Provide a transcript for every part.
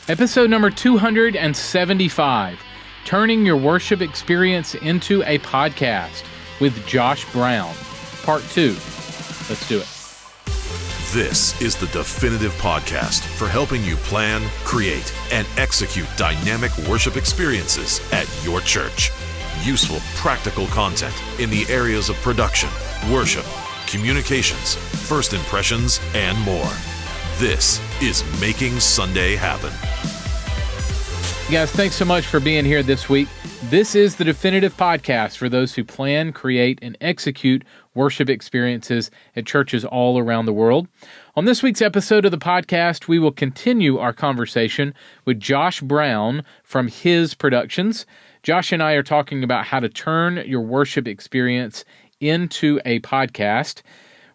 Episode number 275, Turning Your Worship Experience into a Podcast with Josh Brown, Part 2. Let's do it. This is the definitive podcast for helping you plan, create, and execute dynamic worship experiences at your church. Useful, practical content in the areas of production, worship, communications, first impressions, and more. This is Making Sunday Happen. Guys, thanks so much for being here this week. This is the definitive podcast for those who plan, create, and execute worship experiences at churches all around the world. On this week's episode of the podcast, we will continue our conversation with Josh Brown from His Productions. Josh and I are talking about how to turn your worship experience into a podcast.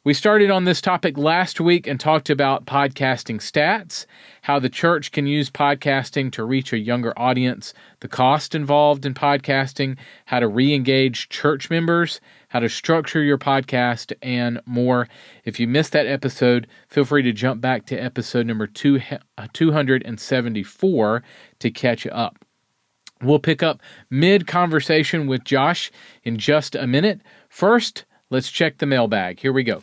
We started on this topic last week and talked about podcasting stats, how the church can use podcasting to reach a younger audience, the cost involved in podcasting, how to re-engage church members, how to structure your podcast, and more. If you missed that episode, feel free to jump back to episode number 274 to catch up. We'll pick up mid-conversation with Josh in just a minute. First, let's check the mailbag. Here we go.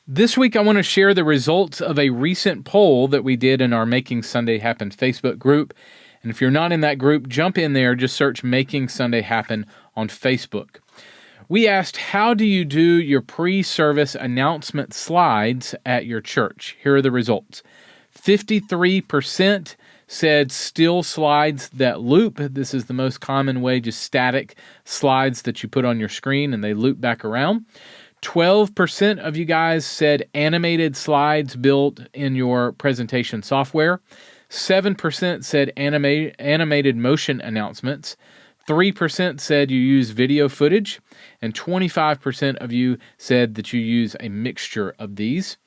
This week, I want to share the results of a recent poll that we did in our Making Sunday Happen Facebook group. And if you're not in that group, jump in there. Just search Making Sunday Happen on Facebook. We asked, how do you do your pre-service announcement slides at your church? Here are the results. 53% said still slides that loop. This is the most common way, just static slides that you put on your screen and they loop back around. 12% of you guys said animated slides built in your presentation software. 7% said animated motion announcements. 3% said you use video footage. And 25% of you said that you use a mixture of these.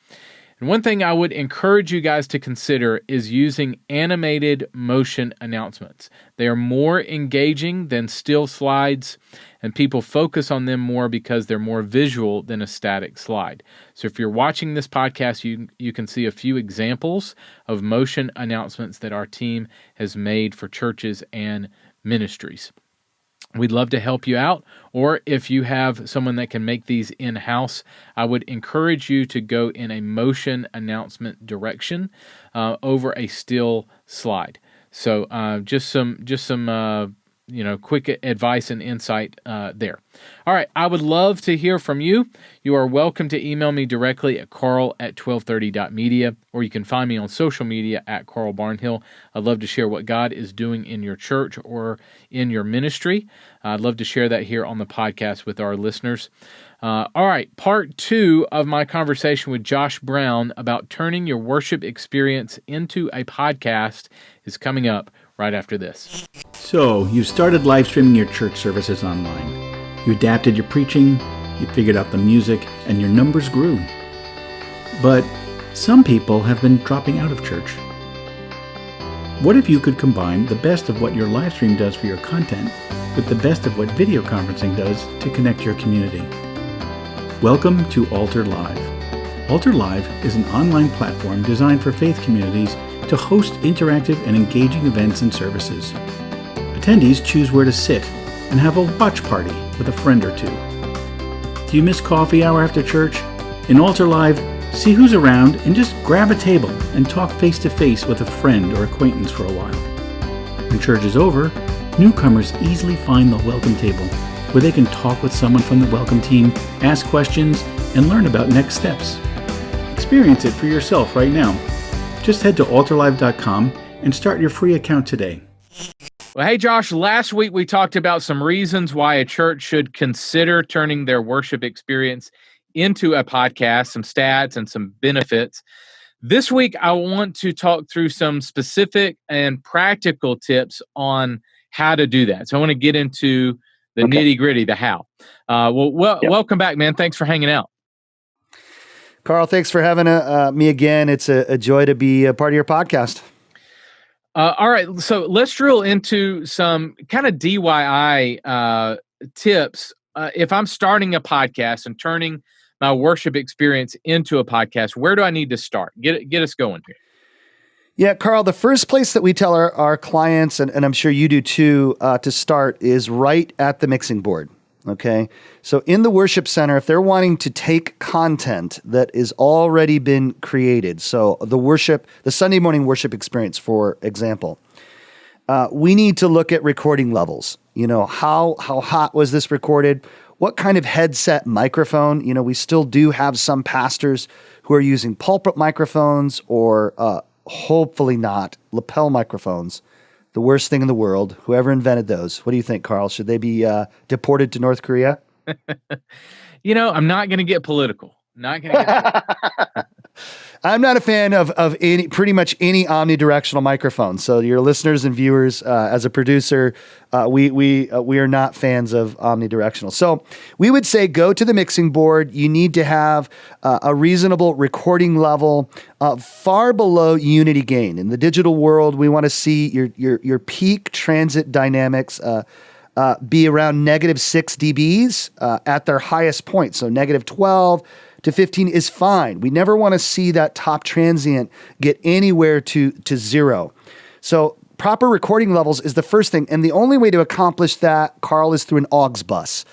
And one thing I would encourage you guys to consider is using animated motion announcements. They are more engaging than still slides, and people focus on them more because they're more visual than a static slide. So if you're watching this podcast, you can see a few examples of motion announcements that our team has made for churches and ministries. We'd love to help you out, or if you have someone that can make these in-house, I would encourage you to go in a motion announcement direction over a still slide. So just some quick advice and insight there. All right, I would love to hear from you. You are welcome to email me directly at carl@1230.media, or you can find me on social media at Carl Barnhill. I'd love to share what God is doing in your church or in your ministry. I'd love to share that here on the podcast with our listeners. All right, part 2 of my conversation with Josh Brown about turning your worship experience into a podcast is coming up right after this. So, you started live streaming your church services online. You adapted your preaching, you figured out the music, and your numbers grew. But some people have been dropping out of church. What if you could combine the best of what your live stream does for your content with the best of what video conferencing does to connect your community? Welcome to Altar Live. Altar Live is an online platform designed for faith communities to host interactive and engaging events and services. Attendees choose where to sit and have a watch party with a friend or two. Do you miss coffee hour after church? In Altar Live, see who's around and just grab a table and talk face-to-face with a friend or acquaintance for a while. When church is over, newcomers easily find the welcome table where they can talk with someone from the welcome team, ask questions, and learn about next steps. Experience it for yourself right now. Just head to altarlive.com and start your free account today. Well, hey, Josh, last week we talked about some reasons why a church should consider turning their worship experience into a podcast, some stats and some benefits. This week, I want to talk through some specific and practical tips on how to do that. So I want to get into the nitty-gritty, the how. Welcome back, man. Thanks for hanging out. Carl, thanks for having me again. It's a joy to be a part of your podcast. All right, so let's drill into some kind of DIY tips. If I'm starting a podcast and turning my worship experience into a podcast, where do I need to start? Get us going here. Yeah, Carl, the first place that we tell our clients, and I'm sure you do too, to start is right at the mixing board. Okay. So in the worship center, if they're wanting to take content that is already been created, so the Sunday morning worship experience, for example, we need to look at recording levels. How hot was this recorded? What kind of headset microphone? We still do have some pastors who are using pulpit microphones or hopefully not lapel microphones. The worst thing in the world. Whoever invented those. What do you think, Carl? Should they be deported to North Korea? I'm not going to get political. I'm not a fan of pretty much any omnidirectional microphone. So your listeners and viewers, as a producer, we are not fans of omnidirectional. So we would say go to the mixing board. You need to have a reasonable recording level, far below unity gain. In the digital world, we want to see your peak transit dynamics be around -6 dBs at their highest point. So -12 to 15 is fine. We never want to see that top transient get anywhere to 0. So proper recording levels is the first thing. And the only way to accomplish that, Carl, is through an aux bus.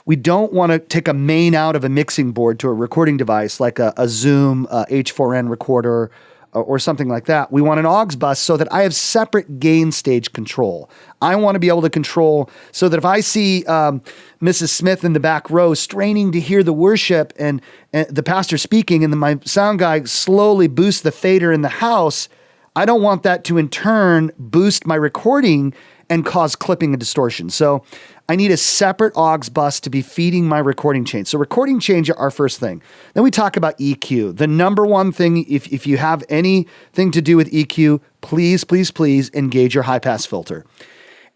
We don't want to take a main out of a mixing board to a recording device like a Zoom H4n recorder or something like that. We want an aux bus so that I have separate gain stage control. I want to be able to control so that if I see Mrs. Smith in the back row straining to hear the worship and the pastor speaking, and then my sound guy slowly boosts the fader in the house, I don't want that to in turn boost my recording and cause clipping and distortion. So I need a separate aux bus to be feeding my recording chain. So recording chains are our first thing. Then we talk about EQ. The number one thing, if you have anything to do with EQ, please, please, please engage your high-pass filter.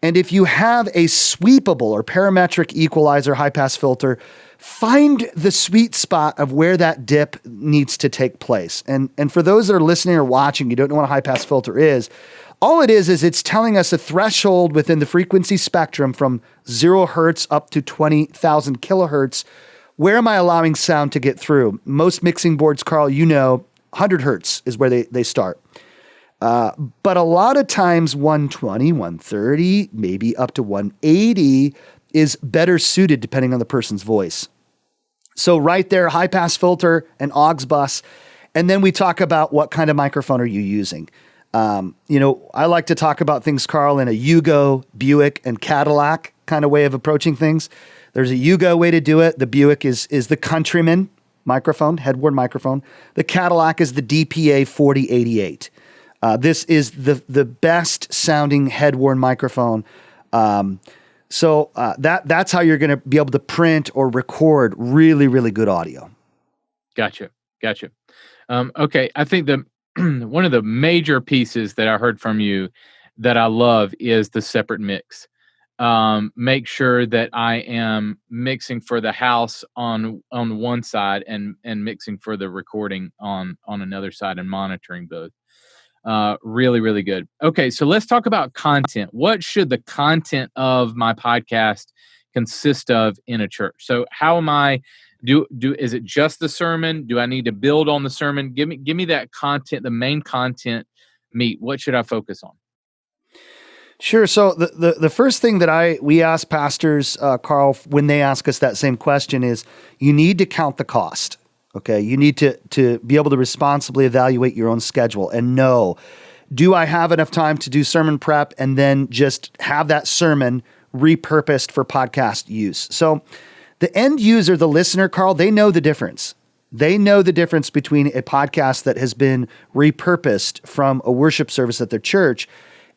And if you have a sweepable or parametric equalizer high-pass filter, find the sweet spot of where that dip needs to take place. And for those that are listening or watching, you don't know what a high-pass filter is, all it is it's telling us a threshold within the frequency spectrum from 0 hertz up to 20,000 kilohertz. Where am I allowing sound to get through? Most mixing boards, Carl, 100 hertz is where they start. But a lot of times 120, 130, maybe up to 180 is better suited depending on the person's voice. So right there, high pass filter and aux bus. And then we talk about what kind of microphone are you using? I like to talk about things, Carl, in a Yugo, Buick, and Cadillac kind of way of approaching things. There's a Yugo way to do it. The Buick is the Countryman microphone, headboard microphone. The Cadillac is the DPA 4088. This is the best sounding head-worn microphone. So that's how you're going to be able to print or record really, really good audio. Gotcha. Okay. I think one of the major pieces that I heard from you that I love is the separate mix. Make sure that I am mixing for the house on one side and mixing for the recording on another side and monitoring both. Really, really good. Okay, so let's talk about content. What should the content of my podcast consist of in a church? So how am I is it just the sermon? Do I need to build on the sermon? Give me that content, the main content meat. What should I focus on? Sure. So the first thing that we ask pastors, Carl, when they ask us that same question is you need to count the cost. Okay. You need to be able to responsibly evaluate your own schedule and know, do I have enough time to do sermon prep and then just have that sermon repurposed for podcast use? So the end user, the listener, Carl, they know the difference. They know the difference between a podcast that has been repurposed from a worship service at their church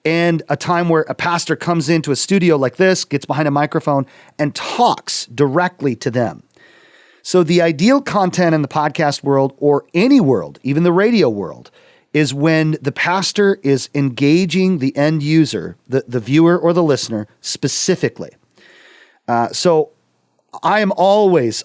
and a time where a pastor comes into a studio like this, gets behind a microphone, and talks directly to them. So the ideal content in the podcast world, or any world, even the radio world, is when the pastor is engaging the end user, the viewer or the listener, specifically. So I am always,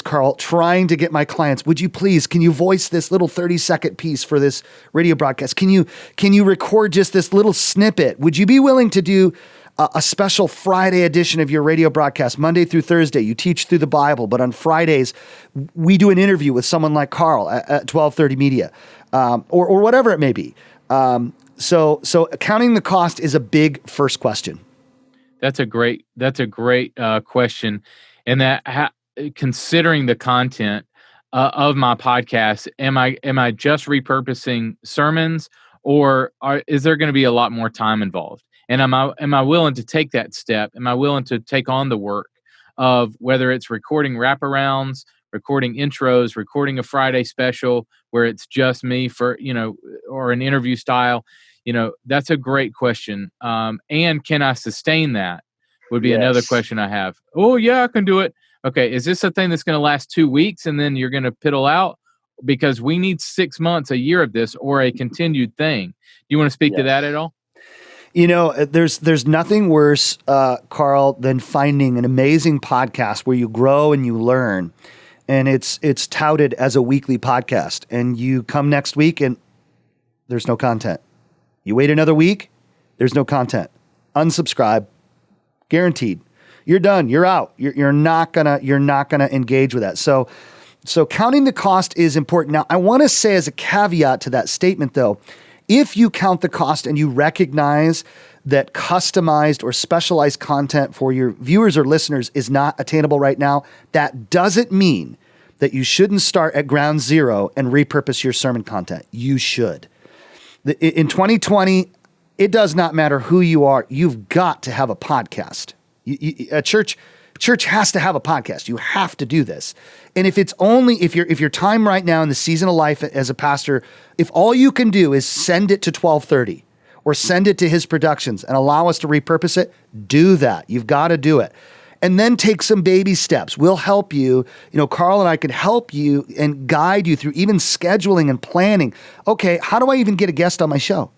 Carl, trying to get my clients, would you please, can you voice this little 30-second piece for this radio broadcast? Can you record just this little snippet? Would you be willing to do a special Friday edition of your radio broadcast, Monday through Thursday? You teach through the Bible, but on Fridays, we do an interview with someone like Carl at 1230 Media, or whatever it may be. So counting the cost is a big first question. That's a great question. And that considering the content of my podcast, am I just repurposing sermons, or is there going to be a lot more time involved? And am I willing to take that step? Am I willing to take on the work of whether it's recording wraparounds, recording intros, recording a Friday special where it's just me for, or an interview style? That's a great question. And can I sustain that would be another question I have. Oh yeah, I can do it. Okay. Is this a thing that's going to last 2 weeks and then you're going to piddle out? Because we need 6 months, a year of this, or a continued thing. Do you want to speak to that at all? There's nothing worse, Carl, than finding an amazing podcast where you grow and you learn, and it's touted as a weekly podcast, and you come next week and there's no content. You wait another week, there's no content. Unsubscribe, guaranteed. You're done. You're out. You're not gonna engage with that. So counting the cost is important. Now, I want to say as a caveat to that statement, though, if you count the cost and you recognize that customized or specialized content for your viewers or listeners is not attainable right now, that doesn't mean that you shouldn't start at ground zero and repurpose your sermon content. You should. In 2020, it does not matter who you are. You've got to have a podcast. A church has to have a podcast. You have to do this. And if your time right now in the season of life as a pastor, if all you can do is send it to 1230 or send it to his productions and allow us to repurpose it, do that. You've got to do it. And then take some baby steps. We'll help you. Carl and I can help you and guide you through even scheduling and planning. Okay, how do I even get a guest on my show?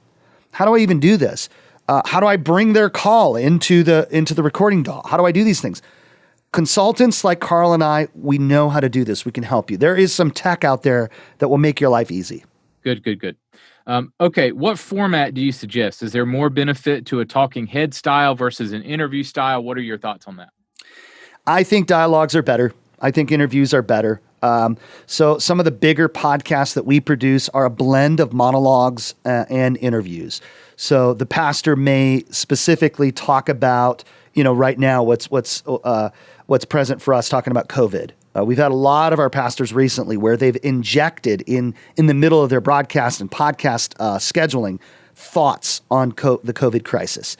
How do I even do this? How do I bring their call into the recording DAW? How do I do these things? Consultants like Carl and I, we know how to do this. We can help you. There is some tech out there that will make your life easy. Good. Okay, what format do you suggest? Is there more benefit to a talking head style versus an interview style? What are your thoughts on that? I think dialogues are better. I think interviews are better. So some of the bigger podcasts that we produce are a blend of monologues and interviews. So the pastor may specifically talk about, right now what's present for us, talking about COVID. We've had a lot of our pastors recently where they've injected in the middle of their broadcast and podcast scheduling thoughts on the COVID crisis.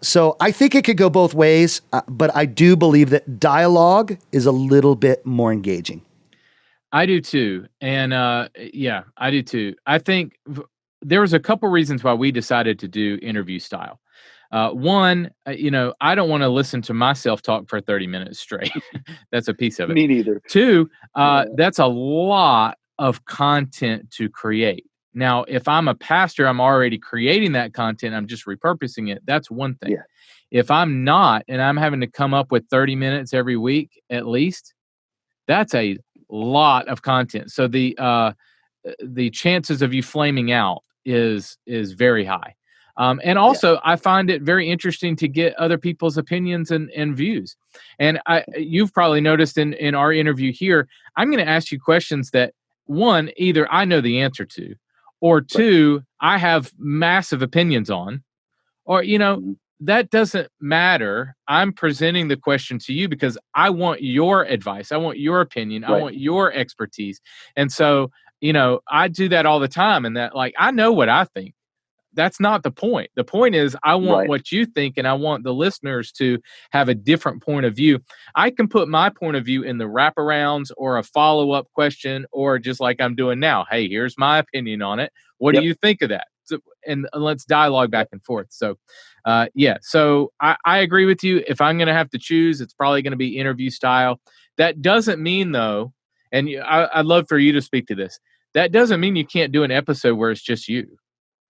So I think it could go both ways, but I do believe that dialogue is a little bit more engaging. I do too. And I do too. I think there was a couple reasons why we decided to do interview style. One, I don't want to listen to myself talk for 30 minutes straight. That's a piece of it. Me neither. Two, that's a lot of content to create. Now, if I'm a pastor, I'm already creating that content. I'm just repurposing it. That's one thing. Yeah. If I'm not, and I'm having to come up with 30 minutes every week at least, that's a lot of content. So the chances of you flaming out is very high. And also, I find it very interesting to get other people's opinions and views. And you've probably noticed in our interview here, I'm going to ask you questions that, one, either I know the answer to, or two, I have massive opinions on, or, that doesn't matter. I'm presenting the question to you because I want your advice. I want your opinion. Right. I want your expertise. And so, I do that all the time. And that, I know what I think. That's not the point. The point is I want what you think, and I want the listeners to have a different point of view. I can put my point of view in the wraparounds or a follow-up question, or just like I'm doing now. Hey, here's my opinion on it. What do you think of that? So, and let's dialogue back and forth. So, So I agree with you. If I'm going to have to choose, it's probably going to be interview style. That doesn't mean, though, and I'd love for you to speak to this. That doesn't mean you can't do an episode where it's just you.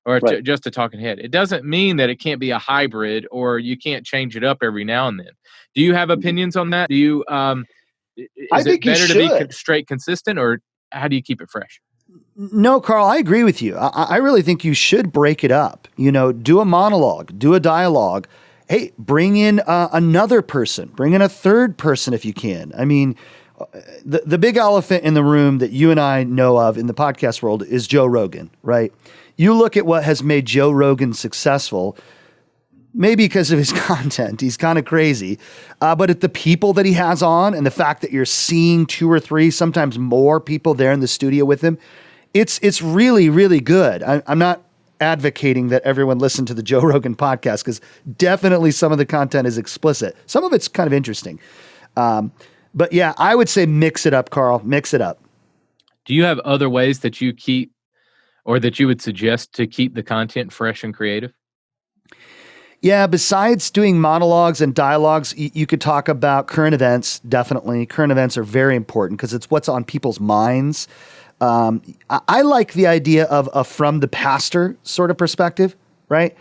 Or just a talking head. It doesn't mean that it can't be a hybrid or you can't change it up every now and then. Do you have opinions on that? Do you? Is it better to be straight consistent, or how do you keep it fresh? No, Carl, I agree with you. I really think you should break it up. Do a monologue, do a dialogue. Hey, bring in another person, bring in a third person if you can. I mean, the big elephant in the room that you and I know of in the podcast world is Joe Rogan, right? you look at what has made Joe Rogan successful, maybe because of his content. He's kind of crazy. But at the people that he has on and the fact that you're seeing 2 or 3, sometimes more people there in the studio with him, it's really, really good. I'm not advocating that everyone listen to the Joe Rogan podcast, because definitely some of the content is explicit. Some of it's kind of interesting. But yeah, I would say mix it up, Carl. Mix it up. Do you have other ways that you keep, or that you would suggest to keep the content fresh and creative? Yeah, besides doing monologues and dialogues, you could talk about current events. Definitely. Current events are very important because it's what's on people's minds. I like the idea of a from the pastor sort of perspective, right?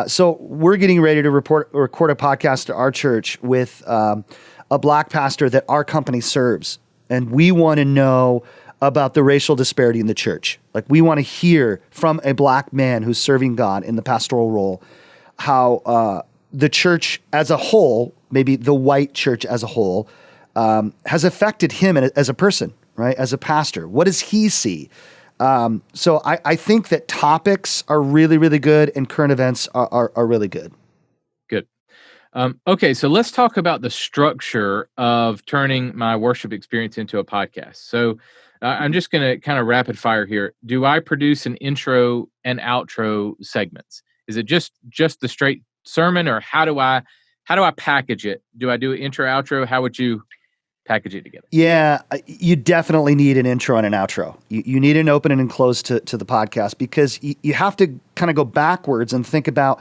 So we're getting ready to record a podcast to our church with a black pastor that our company serves. And we want to know about the racial disparity in the church. Like, we want to hear from a black man who's serving God in the pastoral role, how the church as a whole, maybe the white church as a whole, has affected him as a person, right? As a pastor. What does he see? So I think that topics are really, really good, and current events are really good. Good. Okay, so let's talk about the structure of turning my worship experience into a podcast. So I'm just going to kind of rapid fire here. Do I produce an intro and outro segments? Is it just the straight sermon, or how do I package it? Do I do an intro, outro? How would you package it together? Yeah, you definitely need an intro and an outro. You need an opening and close to the podcast, because you have to kind of go backwards and think about,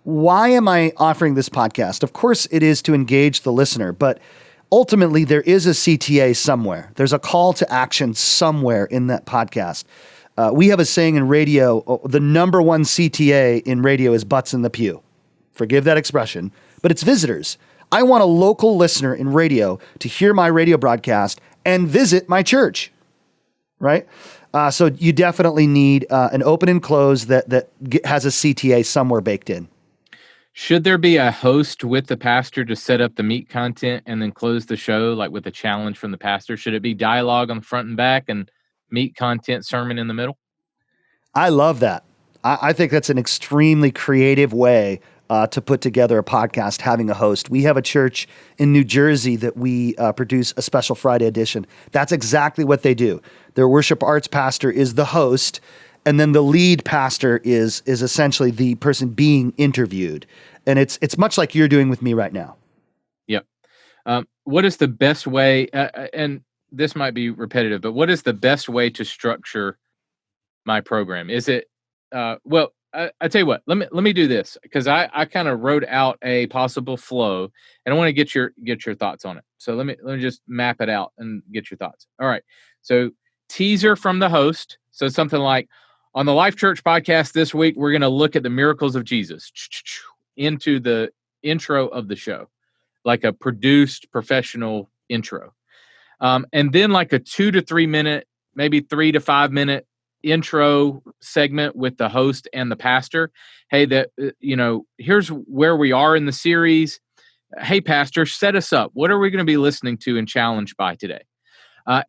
why am I offering this podcast? Of course, it is to engage the listener, but ultimately there is a CTA somewhere. There's a call to action somewhere in that podcast. We have a saying in radio, the number one CTA in radio is butts in the pew. Forgive that expression, but it's visitors. I want a local listener in radio to hear my radio broadcast and visit my church, right? So you definitely need an open and close that has a CTA somewhere baked in. Should there be a host with the pastor to set up the meat content and then close the show, like with a challenge from the pastor? Should it be dialogue on the front and back and meat content sermon in the middle? I love that. I think that's an extremely creative way to put together a podcast, having a host. We have a church in New Jersey that we produce a special Friday edition. That's exactly what they do. Their worship arts pastor is the host, and then the lead pastor is essentially the person being interviewed. And it's much like you're doing with me right now. Yep. What is the best way, and this might be repetitive, but what is the best way to structure my program? Is it, well, I tell you what, let me do this, because I kind of wrote out a possible flow, and I want to get your thoughts on it. So let me just map it out and get your thoughts. All right. So teaser from the host. So something like, on the Life Church podcast this week, we're going to look at the miracles of Jesus into the intro of the show, like a produced professional intro. And then like a 2 to 3 minute, maybe 3 to 5 minute intro segment with the host and the pastor. Hey, here's where we are in the series. Hey, pastor, set us up. What are we going to be listening to and challenged by today?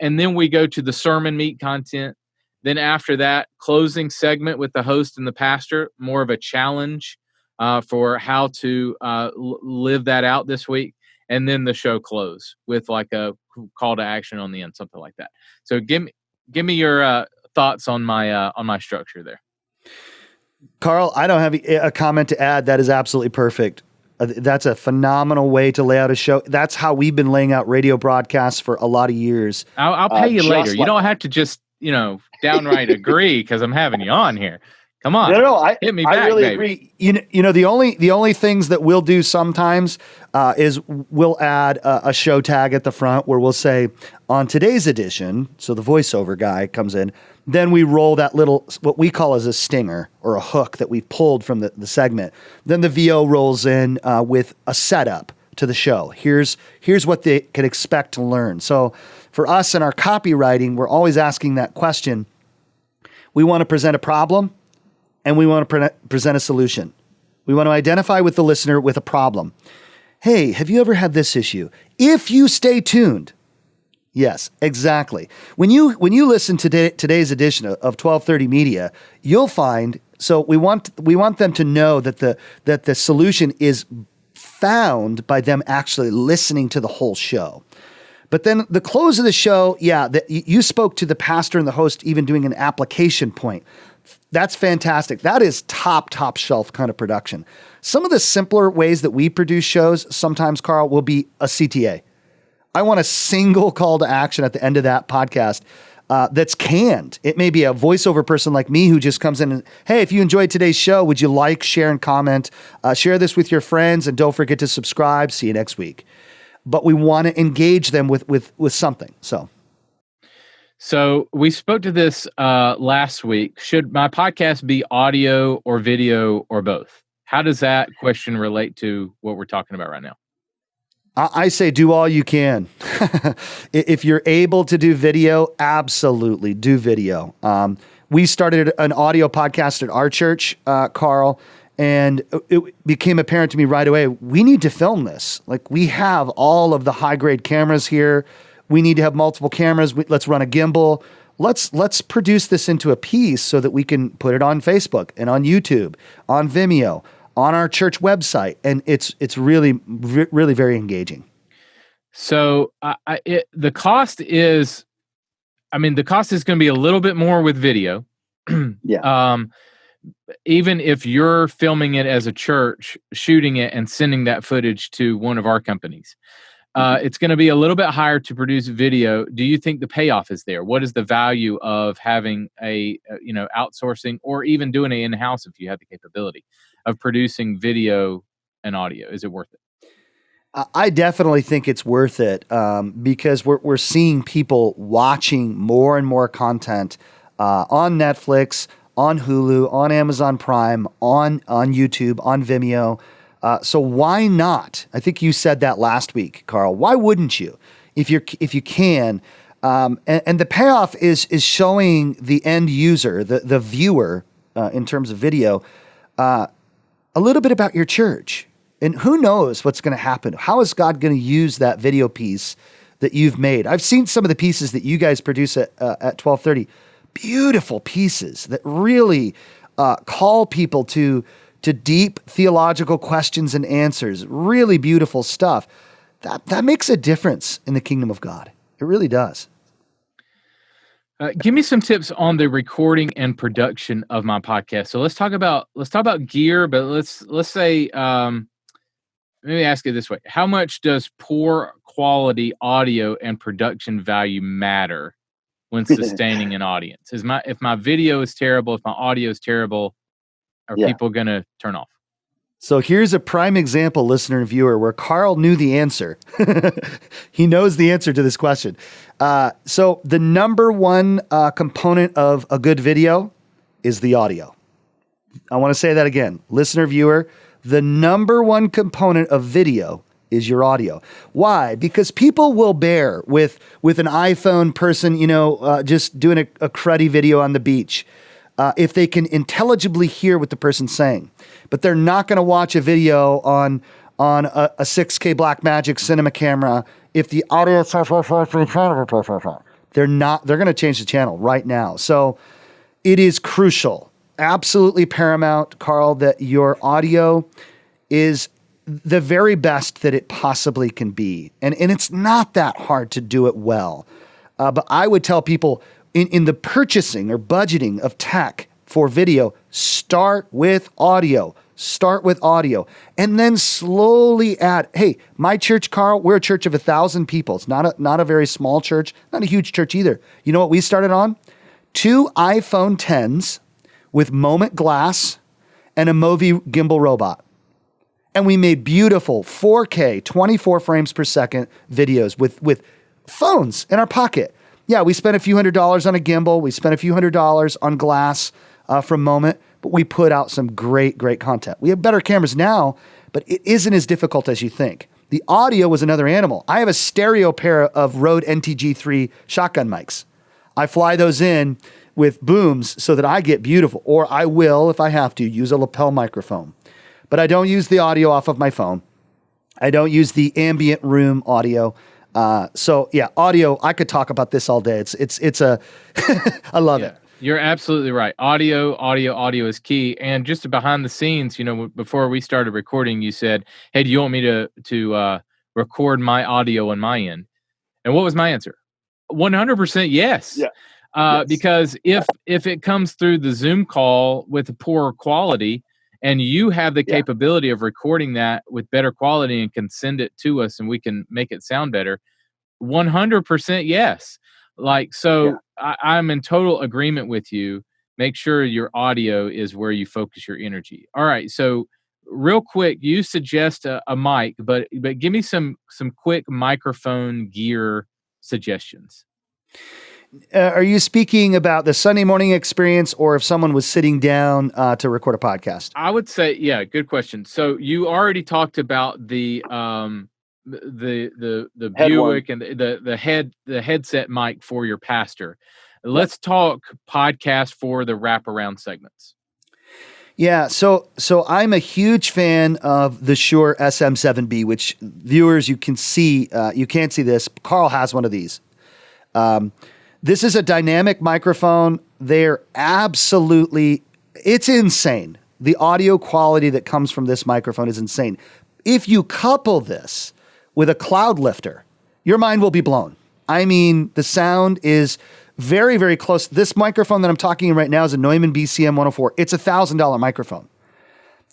And then we go to the sermon meat content. Then after that, closing segment with the host and the pastor, more of a challenge for how to live that out this week. And then the show close with like a call to action on the end, something like that. So give me your thoughts on my structure there. Carl, I don't have a comment to add. That is absolutely perfect. That's a phenomenal way to lay out a show. That's how we've been laying out radio broadcasts for a lot of years. I'll pay you later. You don't have to just, downright agree because I'm having you on here. Come on. No, hit me back, I really baby. agree. The only things that we'll do sometimes is we'll add a show tag at the front where we'll say, on today's edition, so the voiceover guy comes in, then we roll that little, what we call as a stinger or a hook that we've pulled from the segment. Then the VO rolls in with a setup to the show. Here's what they can expect to learn. So for us in our copywriting, we're always asking that question. We want to present a problem, and we want to present a solution. We want to identify with the listener with a problem. Hey, have you ever had this issue? If you stay tuned, Yes, exactly. When you listen to today's edition of 1230 Media, you'll find, so we want them to know that the solution is found by them actually listening to the whole show. But then the close of the show, you spoke to the pastor and the host even doing an application point. That's fantastic. That is top shelf kind of production. Some of the simpler ways that we produce shows sometimes, Carl, will be a CTA. I want a single call to action at the end of that podcast that's canned. It may be a voiceover person like me who just comes in and, hey, if you enjoyed today's show, would you like, share, and comment? Share this with your friends, and don't forget to subscribe. See you next week. But we want to engage them with something. So we spoke to this last week. Should my podcast be audio or video or both? How does that question relate to what we're talking about right now? I say do all you can. If you're able to do video, absolutely do video. We started an audio podcast at our church, Carl, and it became apparent to me right away, we need to film this. Like, we have all of the high-grade cameras here. We need to have multiple cameras. Let's run a gimbal. Let's produce this into a piece so that we can put it on Facebook and on YouTube, on Vimeo, on our church website, and it's really very engaging. So the cost is going to be a little bit more with video. Yeah. Even if you're filming it as a church, shooting it and sending that footage to one of our companies, it's going to be a little bit higher to produce video. Do you think the payoff is there? What is the value of having outsourcing, or even doing it in-house if you have the capability of producing video and audio? Is it worth it? I definitely think it's worth it because we're seeing people watching more and more content on Netflix, on Hulu, on Amazon Prime, on YouTube, on Vimeo. So why not? I think you said that last week, Carl. Why wouldn't you, if you can? And the payoff is showing the end user, the viewer, in terms of video, a little bit about your church. And who knows what's going to happen? How is God going to use that video piece that you've made? I've seen some of the pieces that you guys produce at 1230. Beautiful pieces that really call people to deep theological questions and answers. Really beautiful stuff. That makes a difference in the kingdom of God. It really does. Give me some tips on the recording and production of my podcast. So let's talk about gear, but let's say, let me ask it this way: how much does poor quality audio and production value matter when sustaining an audience? If my video is terrible, if my audio is terrible, are people going to turn off? So here's a prime example, listener and viewer, where Carl knew the answer. He knows the answer to this question. So the number one component of a good video is the audio. I want to say that again. Listener, viewer, the number one component of video is your audio. Why? Because people will bear with an iPhone person, just doing a cruddy video on the beach. If they can intelligibly hear what the person's saying, but they're not going to watch a video on a 6K Blackmagic cinema camera if the audio they're going to change the channel right now. So it is crucial, absolutely paramount, Carl, that your audio is the very best that it possibly can be. And it's not that hard to do it well. But I would tell people, in the purchasing or budgeting of tech for video, start with audio. Start with audio. And then slowly add, hey, my church, Carl, we're a church of 1,000 people. It's not a very small church, not a huge church either. You know what we started on? 2 iPhone 10s with Moment glass and a Movi gimbal robot. And we made beautiful 4K, 24 frames per second videos with phones in our pocket. Yeah, we spent a few $100s on a gimbal. We spent a few $100s on glass from Moment, but we put out some great content. We have better cameras now, but it isn't as difficult as you think. The audio was another animal. I have a stereo pair of Rode NTG3 shotgun mics. I fly those in with booms so that I get beautiful, or I will, if I have to, use a lapel microphone. But I don't use the audio off of my phone. I don't use the ambient room audio. So yeah, audio, I could talk about this all day. It's a, I love it. You're absolutely right. Audio is key. And just behind the scenes, before we started recording, you said, "Hey, do you want me to record my audio on my end?" And what was my answer? 100% yes. Yeah. Yes. Because if it comes through the Zoom call with a poorer quality, and you have the capability of recording that with better quality and can send it to us and we can make it sound better, 100% yes. I'm in total agreement with you. Make sure your audio is where you focus your energy. All right. So real quick, you suggest a mic, but give me some quick microphone gear suggestions. Are you speaking about the Sunday morning experience, or if someone was sitting down to record a podcast? I would say, good question. So you already talked about the Buick and the headset mic for your pastor. Let's talk podcast for the wraparound segments. Yeah, so I'm a huge fan of the Shure SM7B, which viewers, you can't see this. Carl has one of these. This is a dynamic microphone. They're it's insane. The audio quality that comes from this microphone is insane. If you couple this with a cloud lifter, your mind will be blown. I mean, the sound is very, very close. This microphone that I'm talking in right now is a Neumann BCM 104. It's a $1,000 microphone.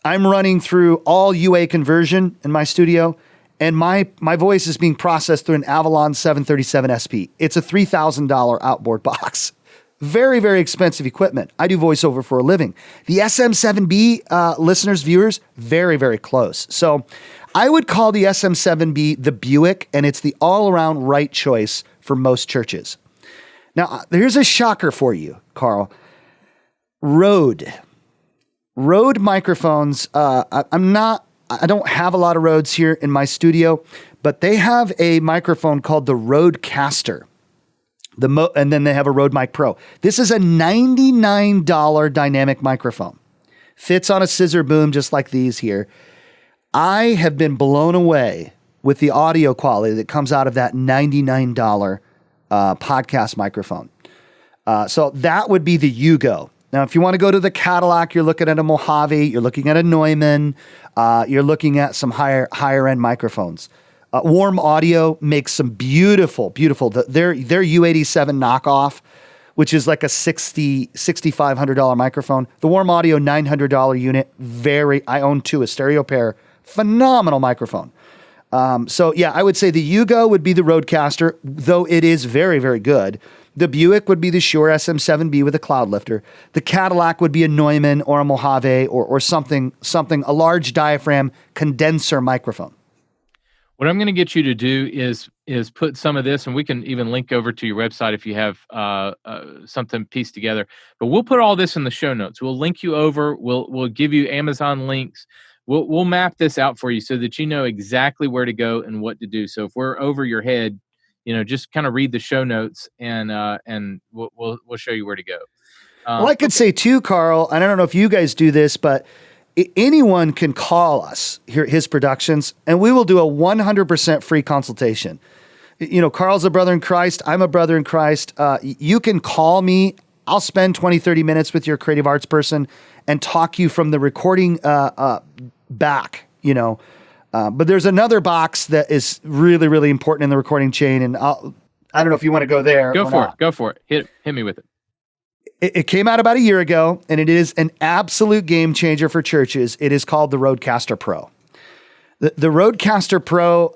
I'm running through all UA conversion in my studio, and my voice is being processed through an Avalon 737 SP. It's a $3,000 outboard box. Very, very expensive equipment. I do voiceover for a living. The SM7B, listeners, viewers, very, very close. So I would call the SM7B the Buick, and it's the all-around right choice for most churches. Now, here's a shocker for you, Carl. Rode microphones. I don't have a lot of Rodes here in my studio, but they have a microphone called the Rodecaster. And then they have a Rode Mic Pro. This is a $99 dynamic microphone. Fits on a scissor boom just like these here. I have been blown away with the audio quality that comes out of that $99 podcast microphone. So that would be the Yugo. Now, if you want to go to the Cadillac, you're looking at a Mojave, you're looking at a Neumann, you're looking at some higher end microphones. Warm Audio makes some beautiful. Their U87 knockoff, which is like a $6,500 microphone. The Warm Audio $900 unit. I own two, a stereo pair. Phenomenal microphone. So yeah, I would say the Yugo would be the Rodecaster, though it is very, very good. The Buick would be the Shure SM7B with a cloud lifter. The Cadillac would be a Neumann or a Mojave or something, a large diaphragm condenser microphone. What I'm going to get you to do is put some of this, and we can even link over to your website if you have something pieced together. But we'll put all this in the show notes. We'll link you over. We'll give you Amazon links. We'll map this out for you so that you know exactly where to go and what to do. So if we're over your head, just kind of read the show notes and we'll show you where to go. Well, I could say too, Carl, and I don't know if you guys do this, but anyone can call us here, His Productions, and we will do a 100% free consultation. Carl's a brother in Christ. I'm a brother in Christ. You can call me. I'll spend 20, 30 minutes with your creative arts person and talk you from the recording back, But there's another box that is really, really important in the recording chain, and I don't know if you want to go there. Go for it. Hit me with it. It came out about a year ago, and it is an absolute game changer for churches. It is called the Rodecaster Pro. The Rodecaster Pro,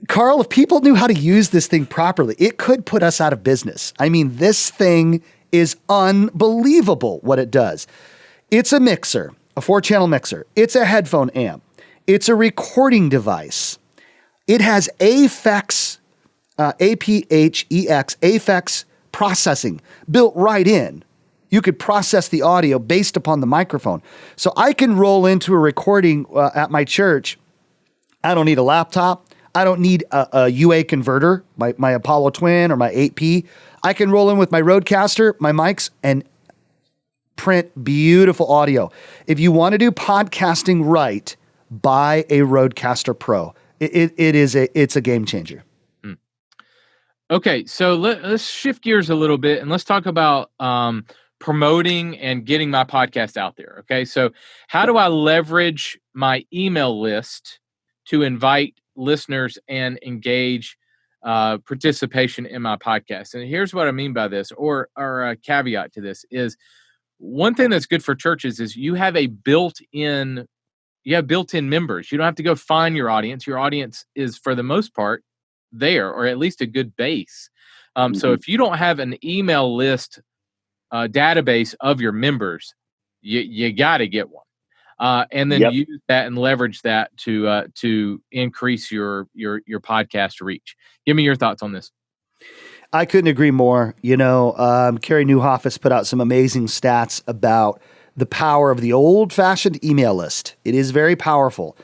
Carl, if people knew how to use this thing properly, it could put us out of business. I mean, this thing is unbelievable what it does. It's a mixer, a 4-channel mixer. It's a headphone amp. It's a recording device. It has Aphex, Aphex processing built right in. You could process the audio based upon the microphone. So I can roll into a recording at my church. I don't need a laptop. I don't need a UA converter, my Apollo Twin or my 8P. I can roll in with my Rodecaster, my mics, and print beautiful audio. If you want to do podcasting right, buy a Rodecaster Pro. it's a game changer. Okay, so let's shift gears a little bit and let's talk about promoting and getting my podcast out there. Okay, so how do I leverage my email list to invite listeners and engage participation in my podcast? And here's what I mean by this, or a caveat to this is one thing that's good for churches is you have built-in members. You don't have to go find your audience. Your audience is, for the most part, there, or at least a good base. So if you don't have an email list database of your members, you got to get one, and then use that and leverage that to increase your podcast reach. Give me your thoughts on this. I couldn't agree more. Carrie Nieuwhof has put out some amazing stats about the power of the old-fashioned email list. It is very powerful.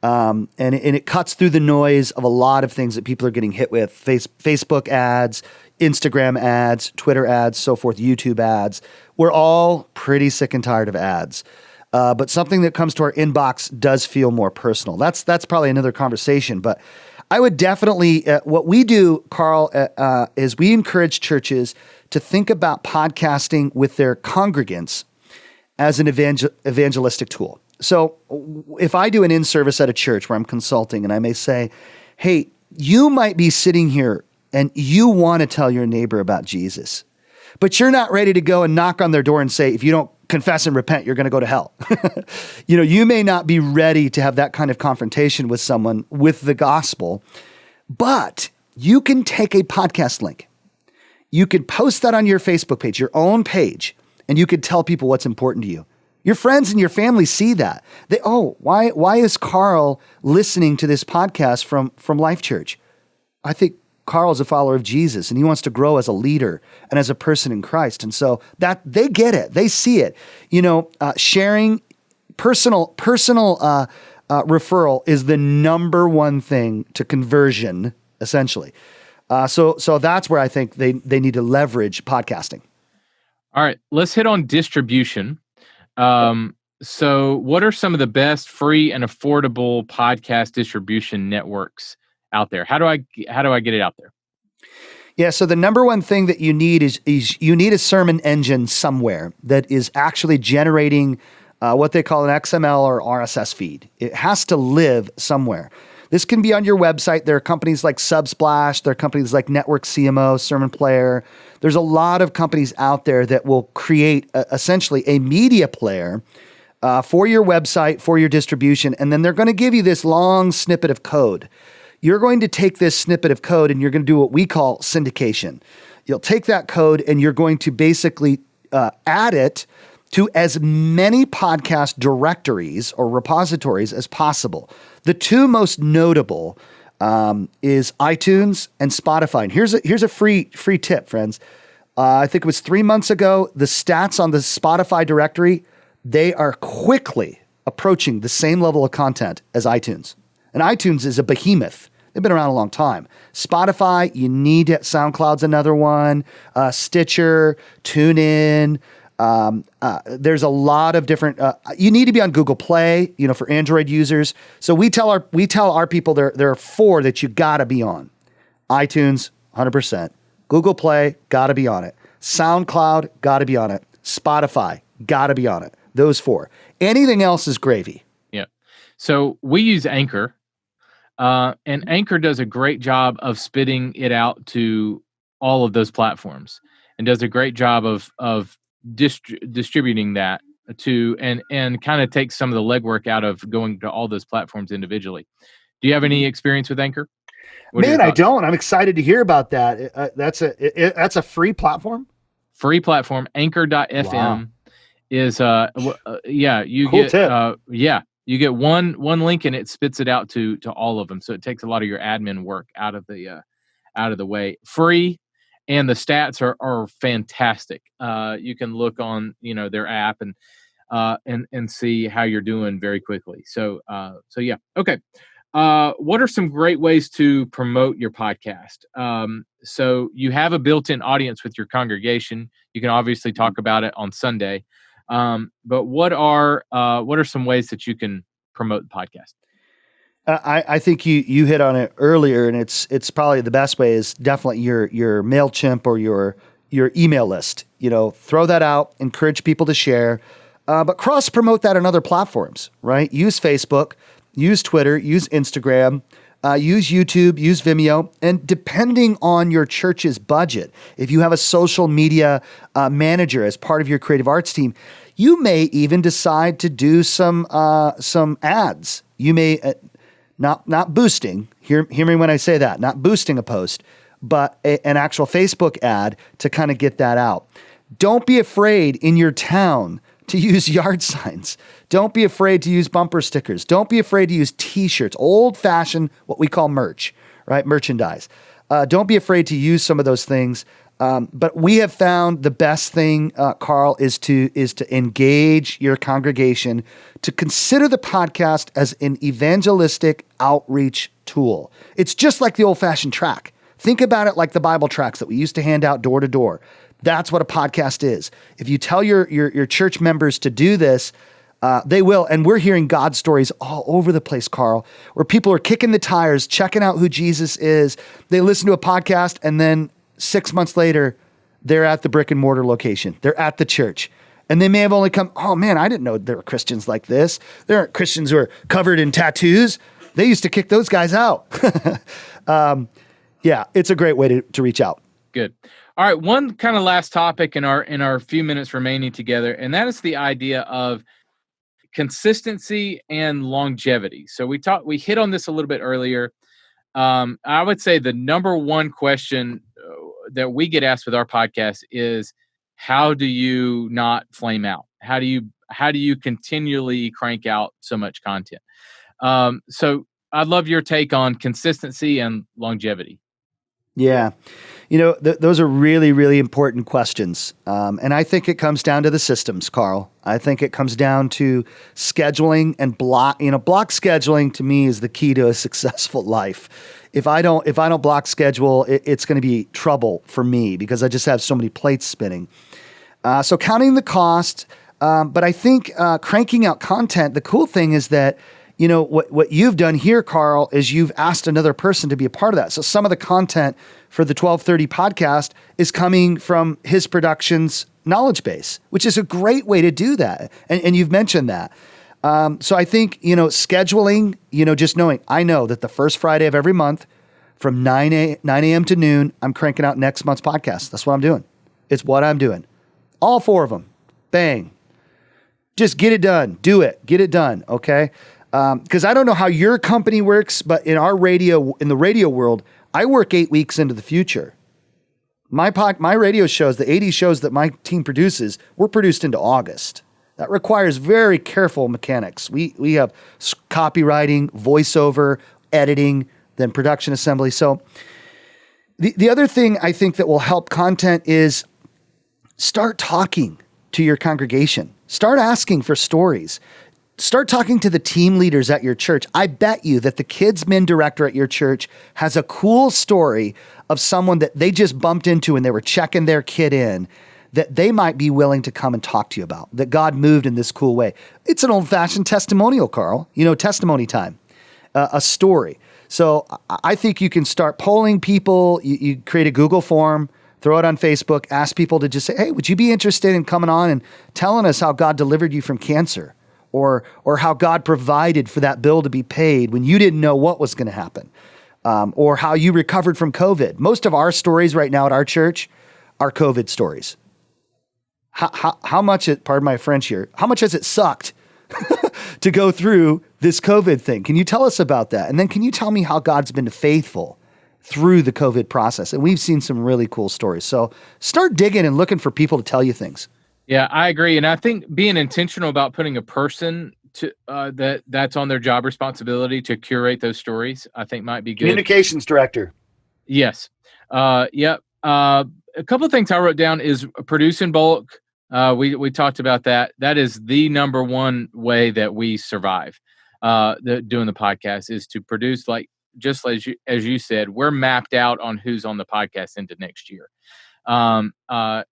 And it cuts through the noise of a lot of things that people are getting hit with. Facebook ads, Instagram ads, Twitter ads, so forth, YouTube ads. We're all pretty sick and tired of ads. But something that comes to our inbox does feel more personal. That's probably another conversation. But I would definitely, what we do, Carl, is we encourage churches to think about podcasting with their congregants as an evangelistic tool. So if I do an in-service at a church where I'm consulting and I may say, hey, you might be sitting here and you want to tell your neighbor about Jesus, but you're not ready to go and knock on their door and say, if you don't confess and repent, you're going to go to hell. You may not be ready to have that kind of confrontation with someone with the gospel, but you can take a podcast link. You could post that on your Facebook page, your own page, and you could tell people what's important to you. Your friends and your family see that. Why is Carl listening to this podcast from Life Church? I think Carl's a follower of Jesus and he wants to grow as a leader and as a person in Christ. And so that they get it. They see it. Sharing personal referral is the number one thing to conversion, essentially. So that's where I think they need to leverage podcasting. All right, let's hit on distribution. So what are some of the best free and affordable podcast distribution networks out there? How do I get it out there? Yeah. So the number one thing that you need is you need a sermon engine somewhere that is actually generating what they call an XML or RSS feed. It has to live somewhere. This can be on your website. There are companies like Subsplash. There are companies like Network CMO, Sermon Player. There's a lot of companies out there that will create essentially a media player for your website, for your distribution, and then they're going to give you this long snippet of code. You're going to take this snippet of code and you're going to do what we call syndication. You'll take that code and you're going to basically add it to as many podcast directories or repositories as possible. The two most notable is iTunes and Spotify. And here's a free tip, friends. I think it was 3 months ago, the stats on the Spotify directory, they are quickly approaching the same level of content as iTunes. And iTunes is a behemoth. They've been around a long time. Spotify, you need it. SoundCloud's another one. Stitcher, TuneIn. There's a lot of different. You need to be on Google Play, for Android users. So we tell our people there are 4 that you gotta be on. iTunes, 100%. Google Play, gotta be on it. SoundCloud, gotta be on it. Spotify, gotta be on it. Those 4. Anything else is gravy. Yeah. So we use Anchor, and Anchor does a great job of spitting it out to all of those platforms, and does a great job of distributing that to and kind of takes some of the legwork out of going to all those platforms individually. Do you have any experience with Anchor? Man, I don't. I'm excited to hear about that. That's a free platform. Free platform. Anchor.fm Wow. is you Cool get tip. you get one link and it spits it out to all of them. So it takes a lot of your admin work out of the way. Free. And the stats are fantastic. You can look on their app and see how you're doing very quickly. So yeah, okay. What are some great ways to promote your podcast? So you have a built-in audience with your congregation. You can obviously talk about it on Sunday, but what are some ways that you can promote the podcast? I think you hit on it earlier, and it's probably the best way is definitely your MailChimp or your email list. Throw that out, encourage people to share, but cross promote that on other platforms, right? Use Facebook, use Twitter, use Instagram, use YouTube, use Vimeo, and depending on your church's budget, if you have a social media manager as part of your creative arts team, you may even decide to do some ads. You may not boosting. Hear me when I say that. Not boosting a post, but an actual Facebook ad to kind of get that out. Don't be afraid in your town to use yard signs. Don't be afraid to use bumper stickers. Don't be afraid to use T-shirts, old-fashioned, what we call merch, right? Merchandise. Don't be afraid to use some of those things. But we have found the best thing, Carl, is to engage your congregation, to consider the podcast as an evangelistic outreach tool. It's just like the old-fashioned tract. Think about it like the Bible tracts that we used to hand out door to door. That's what a podcast is. If you tell your church members to do this, they will. And we're hearing God stories all over the place, Carl, where people are kicking the tires, checking out who Jesus is. They listen to a podcast, and then 6 months later, they're at the brick and mortar location. They're at the church. And they may have only come, oh man, I didn't know there were Christians like this. There aren't Christians who are covered in tattoos. They used to kick those guys out. Yeah, it's a great way to reach out. Good. All right, one kind of last topic in our few minutes remaining together, and that is the idea of consistency and longevity. So we hit on this a little bit earlier. I would say the number one question that we get asked with our podcast is, how do you not flame out? How do you continually crank out so much content? So I'd love your take on consistency and longevity. Yeah. Those are really, really important questions. And I think it comes down to the systems, Carl. I think it comes down to scheduling and block scheduling to me is the key to a successful life. If I don't block schedule, it's going to be trouble for me because I just have so many plates spinning. So counting the cost, but I think cranking out content, the cool thing is that what you've done here, Carl, is you've asked another person to be a part of that. So some of the content for the 1230 podcast is coming from his production's knowledge base, which is a great way to do that. And you've mentioned that. So I think, scheduling, just knowing, I know that the first Friday of every month from 9 a.m. to noon, I'm cranking out next month's podcast. That's what I'm doing. It's what I'm doing. All 4 of them. Bang. Just get it done. Do it. Get it done. Okay. Because I don't know how your company works, but in the radio world, I work 8 weeks into the future. My radio shows, the 80 shows that my team produces, were produced into August. That requires very careful mechanics. We have copywriting, voiceover, editing, then production assembly. So the other thing I think that will help content is start talking to your congregation. Start asking for stories. Start talking to the team leaders at your church. I bet you that the kids' min director at your church has a cool story of someone that they just bumped into when they were checking their kid in that they might be willing to come and talk to you about, that God moved in this cool way. It's an old-fashioned testimonial, Carl. Testimony time, a story. So I think you can start polling people. You create a Google form, throw it on Facebook, ask people to just say, hey, would you be interested in coming on and telling us how God delivered you from cancer? Or how God provided for that bill to be paid when you didn't know what was going to happen, or how you recovered from COVID. Most of our stories right now at our church are COVID stories. How much pardon my French here, how much has it sucked to go through this COVID thing? Can you tell us about that? And then can you tell me how God's been faithful through the COVID process? And we've seen some really cool stories. So start digging and looking for people to tell you things. Yeah, I agree. And I think being intentional about putting a person to that's on their job responsibility to curate those stories, I think might be good. Communications director. Yes. Yep. A couple of things I wrote down is produce in bulk. We talked about that. That is the number one way that we survive doing the podcast is to produce, like, just as you said, we're mapped out on who's on the podcast into next year. A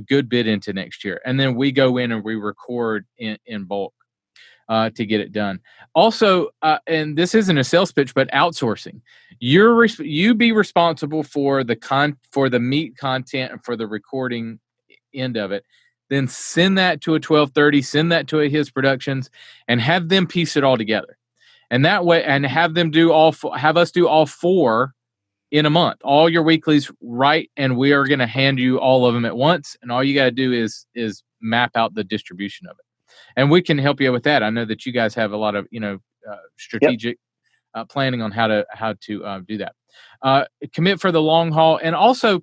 good bit into next year. And then we go in and we record in bulk. to get it done. Also, and this isn't a sales pitch, but outsourcing. You be responsible for the meat content and for the recording end of it. Then send that to a 1230, send that to a His Productions, and have them piece it all together. And that way, and have them have us do all 4 in a month, all your weeklies, right? And we are going to hand you all of them at once. And all you got to do is map out the distribution of it. And we can help you with that. I know that you guys have a lot of, strategic planning on how to do that. Commit for the long haul. And also,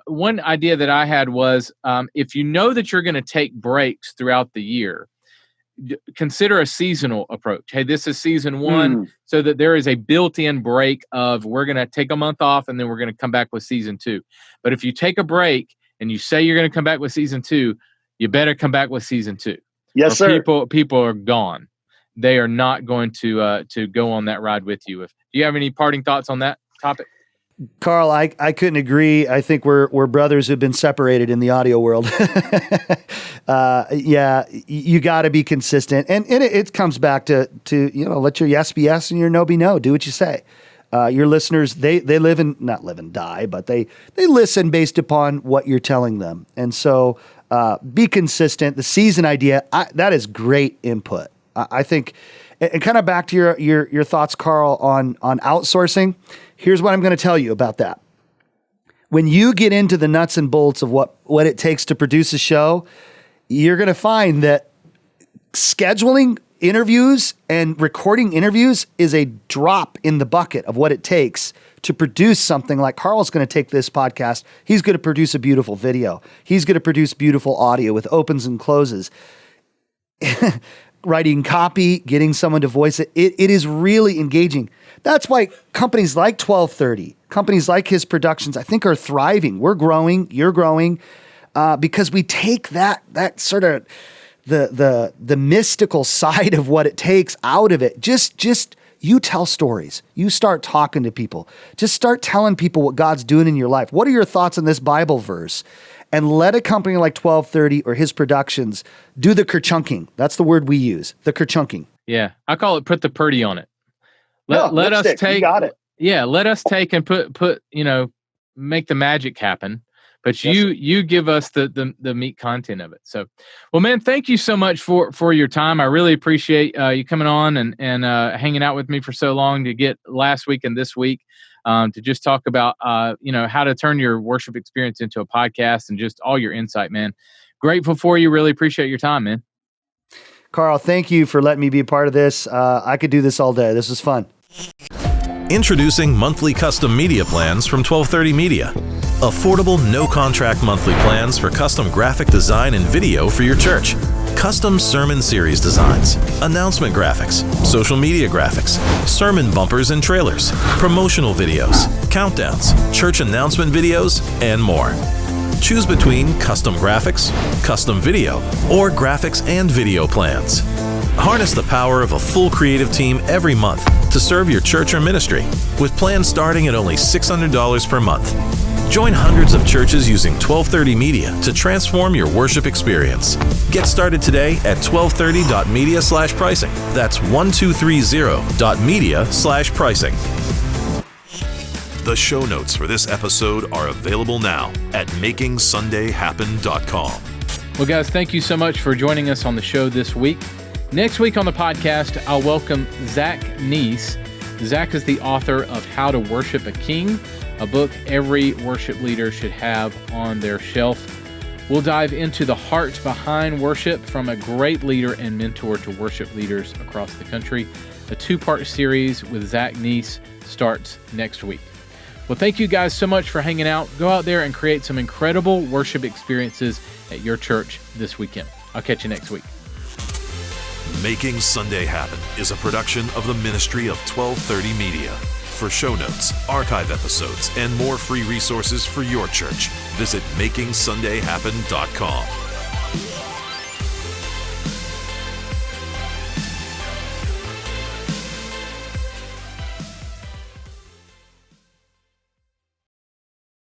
one idea that I had was, if you know that you're going to take breaks throughout the year, consider a seasonal approach. Hey, this is season 1, so that there is a built-in break of we're going to take a month off and then we're going to come back with season 2. But if you take a break and you say you're going to come back with season 2, you better come back with season 2. Yes, sir. People are gone. They are not going to go on that ride with you. Do you have any parting thoughts on that topic? Carl, I couldn't agree. I think we're brothers who've been separated in the audio world. Yeah, you got to be consistent, and it comes back to let your yes be yes and your no be no. Do what you say. Your listeners, they not live and die, but they listen based upon what you're telling them, and so be consistent. The season idea, that is great input. I think, and kind of back to your thoughts, Carl, on outsourcing. Here's what I'm going to tell you about that. When you get into the nuts and bolts of what it takes to produce a show, you're going to find that scheduling interviews and recording interviews is a drop in the bucket of what it takes to produce something like Carl's going to take this podcast. He's going to produce a beautiful video. He's going to produce beautiful audio with opens and closes. Writing copy, getting someone to voice it. It is really engaging. That's why companies like 1230, companies like His Productions, I think are thriving. We're growing, you're growing, because we take that sort of the mystical side of what it takes out of it. Just you tell stories. You start talking to people. Just start telling people what God's doing in your life. What are your thoughts on this Bible verse? And let a company like 1230 or His Productions do the kerchunking. That's the word we use, the kerchunking. Yeah, I call it put the purdy on it. Let us take. You got it. Yeah, let us take and put make the magic happen. But you give us the meat content of it. So, well, man, thank you so much for your time. I really appreciate you coming on and hanging out with me for so long to get last week and this week. To just talk about, how to turn your worship experience into a podcast and just all your insight, man. Grateful for you. Really appreciate your time, man. Carl, thank you for letting me be a part of this. I could do this all day. This was fun. Introducing monthly custom media plans from 1230 Media. Affordable, no-contract monthly plans for custom graphic design and video for your church. Custom sermon series designs, announcement graphics, social media graphics, sermon bumpers and trailers, promotional videos, countdowns, church announcement videos, and more. Choose between custom graphics, custom video, or graphics and video plans. Harness the power of a full creative team every month to serve your church or ministry, with plans starting at only $600 per month. Join hundreds of churches using 1230 Media to transform your worship experience. Get started today at 1230.media/pricing. That's 1230.media/pricing. The show notes for this episode are available now at MAKINGSUNDAYHAPPEN.com. Well, guys, thank you so much for joining us on the show this week. Next week on the podcast, I'll welcome Zach Neese. Zach is the author of How to Worship a King, a book every worship leader should have on their shelf. We'll dive into the heart behind worship from a great leader and mentor to worship leaders across the country. A 2-part series with Zach Neese starts next week. Well, thank you guys so much for hanging out. Go out there and create some incredible worship experiences at your church this weekend. I'll catch you next week. Making Sunday Happen is a production of the ministry of 1230 Media. For show notes, archive episodes, and more free resources for your church, visit MAKINGSUNDAYHAPPEN.com.